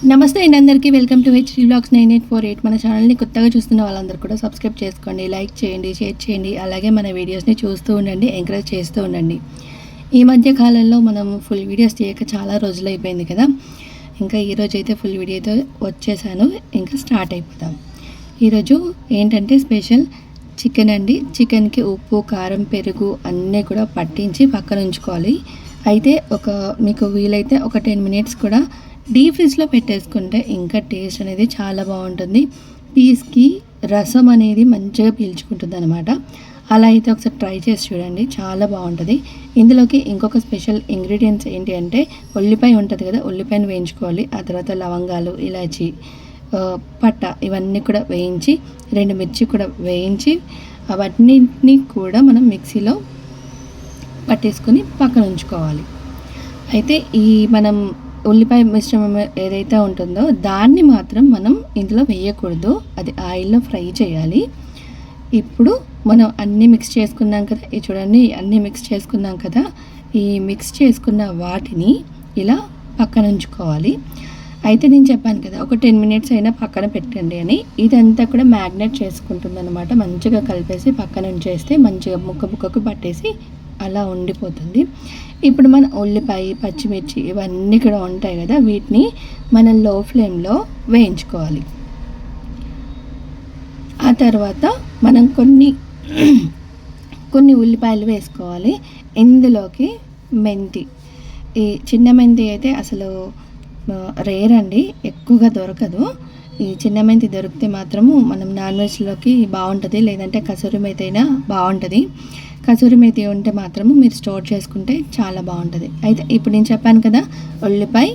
నమస్తే అండి అందరికీ వెల్కమ్ టు హెచ్డి బ్లాగ్స్ 9848. మన ఛానల్ని కొత్తగా చూస్తున్న వాళ్ళందరూ కూడా సబ్స్క్రైబ్ చేసుకోండి, లైక్ చేయండి, షేర్ చేయండి. అలాగే మన వీడియోస్ని చూస్తూ ఉండండి, ఎంకరేజ్ చేస్తూ ఉండండి. ఈ మధ్య కాలంలో మనం ఫుల్ వీడియోస్ చేయక చాలా రోజులు అయిపోయింది కదా. ఇంకా ఈరోజు అయితే ఫుల్ వీడియోతో వచ్చేసాను. ఇంకా స్టార్ట్ అయిపోతాం. ఈరోజు ఏంటంటే స్పెషల్ చికెన్ అండి. చికెన్కి ఉప్పు, కారం, పెరుగు అన్నీ కూడా పట్టించి పక్కన ఉంచుకోవాలి. అయితే మీకు వీలైతే ఒక 10 మినిట్స్ కూడా డీప్ ఫ్రిడ్జ్లో పెట్టేసుకుంటే ఇంకా టేస్ట్ అనేది చాలా బాగుంటుంది. పీస్కి రసం అనేది మంచిగా పీల్చుకుంటుంది అనమాట. అలా అయితే ఒకసారి ట్రై చేసి చూడండి, చాలా బాగుంటుంది. ఇందులోకి ఇంకొక స్పెషల్ ఇంగ్రీడియంట్స్ ఏంటి అంటే ఉల్లిపాయ ఉంటుంది కదా, ఉల్లిపాయను వేయించుకోవాలి. ఆ తర్వాత లవంగాలు, ఇలాచి, పట్ట ఇవన్నీ కూడా వేయించి, 2 మిర్చి కూడా వేయించి అవన్నిటిని కూడా మనం మిక్సీలో పట్టేసుకొని పక్కన ఉంచుకోవాలి. అయితే ఈ మనం ఉల్లిపాయ మిశ్రమం ఏదైతే ఉంటుందో దాన్ని మాత్రం మనం ఇందులో వేయకూడదు, అది ఆయిల్లో ఫ్రై చేయాలి. ఇప్పుడు మనం అన్నీ మిక్స్ చేసుకున్నాం కదా, ఇది చూడండి, అన్నీ మిక్స్ చేసుకున్నాం కదా. ఈ మిక్స్ చేసుకున్న వాటిని ఇలా పక్కన ఉంచుకోవాలి. అయితే నేను చెప్పాను కదా, ఒక 10 మినిట్స్ అయినా పక్కన పెట్టండి అని. ఇదంతా కూడా మ్యాగ్నేట్ చేసుకుంటుంది అనమాట. మంచిగా కలిపేసి పక్కన ఉంచేస్తే మంచిగా ముక్కకు పట్టేసి అలా ఉండిపోతుంది. ఇప్పుడు మన ఉల్లిపాయ, పచ్చిమిర్చి ఇవన్నీ కూడా ఉంటాయి కదా, వీటిని మనం లో ఫ్లేమ్లో వేయించుకోవాలి. ఆ తర్వాత మనం కొన్ని ఉల్లిపాయలు వేసుకోవాలి. ఇందులోకి మెంతి, ఈ చిన్న మెంతి అయితే అసలు రేర్ అండి, ఎక్కువగా దొరకదు. ఈ చిన్న మెంతి దొరికితే మాత్రము మనం నాన్ వెజ్లోకి బాగుంటుంది, లేదంటే కసూరి మేతి అయినా బాగుంటుంది. కసూరి మేతి ఉంటే మాత్రము మీరు స్టోర్ చేసుకుంటే చాలా బాగుంటుంది. అయితే ఇప్పుడు నేను చెప్పాను కదా, ఉల్లిపాయ,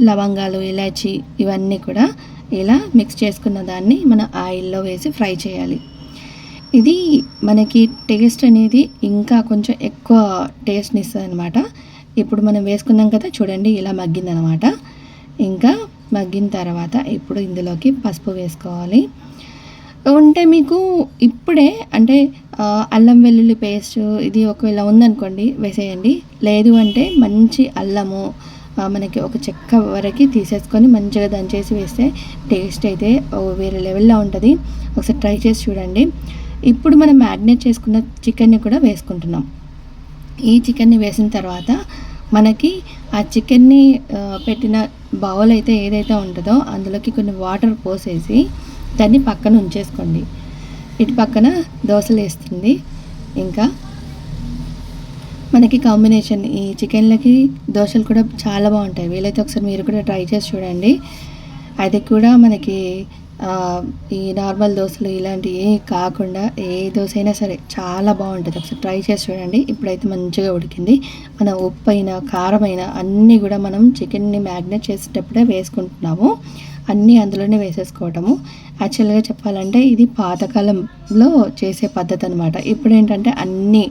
లవంగాలు, ఇలాచి ఇవన్నీ కూడా ఇలా మిక్స్ చేసుకున్న దాన్ని మన ఆయిల్లో వేసి ఫ్రై చేయాలి. ఇది మనకి టేస్ట్ అనేది ఇంకా కొంచెం ఎక్కువ టేస్ట్ని ఇస్తుంది అనమాట. ఇప్పుడు మనం వేసుకున్నాం కదా, చూడండి ఇలా మగ్గిందనమాట. ఇంకా మగ్గిన తర్వాత ఇప్పుడు ఇందులోకి పసుపు వేసుకోవాలి. ఉంటే మీకు ఇప్పుడే అంటే అల్లం వెల్లుల్లి పేస్ట్ ఇది ఒకవేళ ఉందనుకోండి వేసేయండి. లేదు అంటే మంచి అల్లము మనకి ఒక చెక్క వరకు తీసేసుకొని మంచిగా దంచేసి వేస్తే టేస్ట్ అయితే వేరే లెవెల్లో ఉంటుంది. ఒకసారి ట్రై చేసి చూడండి. ఇప్పుడు మనం మ్యాగ్నేట్ చేసుకున్న చికెన్ని కూడా వేసుకుంటున్నాం. ఈ చికెన్ని వేసిన తర్వాత మనకి ఆ చికెన్ని పెట్టిన బౌల్ అయితే ఏదైతే ఉంటుందో అందులోకి కొన్ని వాటర్ పోసేసి దాన్ని పక్కన ఉంచేసుకోండి. ఇటు పక్కన దోశలు వేస్తుంది. ఇంకా మనకి కాంబినేషన్ ఈ చికెన్లకి దోశలు కూడా చాలా బాగుంటాయి. వీలైతే ఒకసారి మీరు కూడా ట్రై చేసి చూడండి. అది కూడా మనకి ఈ నార్మల్ దోశలు ఇలాంటివి కాకుండా ఏ దోశ అయినా సరే చాలా బాగుంటుంది. ఒకసారి ట్రై చేసి చూడండి. ఇప్పుడైతే మంచిగా ఉడికింది. మన ఉప్పు అయినా, కారం అయినా అన్నీ కూడా మనం చికెన్ని మ్యాగ్నేట్ చేసేటప్పుడే వేసుకుంటున్నాము. అన్నీ అందులోనే వేసేసుకోవటము. యాక్చువల్గా చెప్పాలంటే ఇది పాతకాలంలో చేసే పద్ధతి అనమాట. ఇప్పుడు ఏంటంటే అన్నీ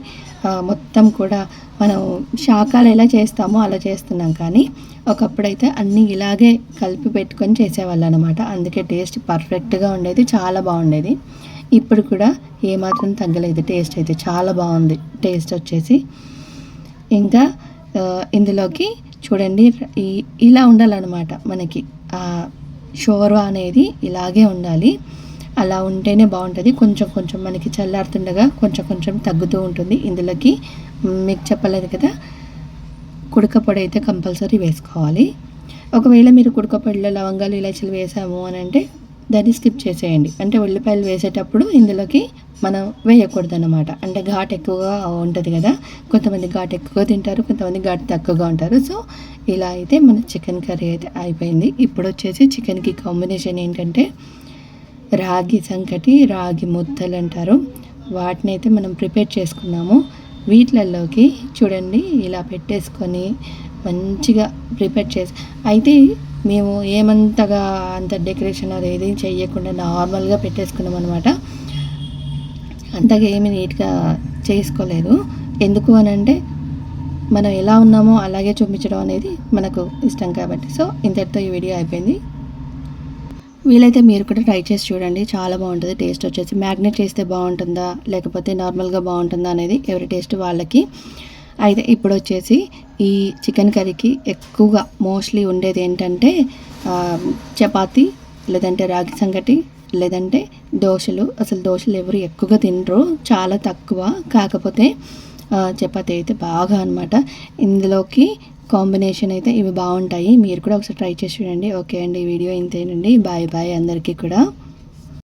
మొత్తం కూడా మనం శాకాలు ఎలా చేస్తామో అలా చేస్తున్నాం. కానీ ఒకప్పుడైతే అన్నీ ఇలాగే కలిపి పెట్టుకొని చేసేవాళ్ళు అనమాట. అందుకే టేస్ట్ పర్ఫెక్ట్గా ఉండేది, చాలా బాగుండేది. ఇప్పుడు కూడా ఏమాత్రం తగ్గలేదు, టేస్ట్ అయితే చాలా బాగుంది. టేస్ట్ వచ్చేసి ఇంకా ఇందులోకి చూడండి ఇలా ఉండాలన్నమాట. మనకి షోర్వా అనేది ఇలాగే ఉండాలి. అలా ఉంటేనే బాగుంటుంది. కొంచెం కొంచెం మనకి చల్లారుతుండగా కొంచెం కొంచెం తగ్గుతూ ఉంటుంది. ఇందులోకి మీకు చెప్పలేదు కదా, కుడక పొడి అయితే కంపల్సరీ వేసుకోవాలి. ఒకవేళ మీరు కుడక పొడిలో లవంగాలు, ఇలాచీలు వేసాము అని అంటే దాన్ని స్కిప్ చేసేయండి. అంటే ఉల్లిపాయలు వేసేటప్పుడు ఇందులోకి మనం వేయకూడదు అనమాట. అంటే ఘాట్ ఎక్కువగా ఉంటుంది కదా, కొంతమంది ఘాట్ ఎక్కువగా తింటారు, కొంతమంది ఘాట్ తక్కువగా ఉంటారు. సో ఇలా అయితే మన చికెన్ కర్రీ అయితే అయిపోయింది. ఇప్పుడు వచ్చేసి చికెన్కి కాంబినేషన్ ఏంటంటే రాగి సంకటి, రాగి ముద్దలు అంటారు. వాటిని అయితే మనం ప్రిపేర్ చేసుకున్నాము. వీటిలలోకి చూడండి ఇలా పెట్టేసుకొని మంచిగా ప్రిపేర్ చేసి, అయితే మేము ఏమంతగా అంత డెకరేషన్ అది ఏది చేయకుండా నార్మల్గా పెట్టేసుకున్నాం అనమాట. అంతగా ఏమి నీట్గా చేసుకోలేదు. ఎందుకు అని అంటే మనం ఎలా ఉన్నామో అలాగే చూపించడం అనేది మనకు ఇష్టం కాబట్టి. సో ఇంతటితో ఈ వీడియో అయిపోయింది. వీలైతే మీరు కూడా ట్రై చేసి చూడండి, చాలా బాగుంటుంది. టేస్ట్ వచ్చేసి మ్యాగ్నేట్ చేస్తే బాగుంటుందా లేకపోతే నార్మల్గా బాగుంటుందా అనేది ఎవరి టేస్ట్ వాళ్ళకి. అయితే ఇప్పుడొచ్చేసి ఈ చికెన్ కర్రీకి ఎక్కువగా మోస్ట్‌లీ ఉండేదేంటంటే చపాతీ, లేదంటే రాగి సంగటి, లేదంటే దోసలు. అసలు దోసలు ఎవరు ఎక్కువగా తినరు, చాలా తక్కువ. కాకపోతే చపాతీ అయితే బాగా అనమాట. ఇందులోకి కాంబినేషన్ అయితే ఇవి బాగుంటాయి. మీరు కూడా ఒకసారి ట్రై చేసి చూడండి. ఓకే అండి, ఈ వీడియో ఇంతేనండి. బాయ్ బాయ్ అందరికీ కూడా.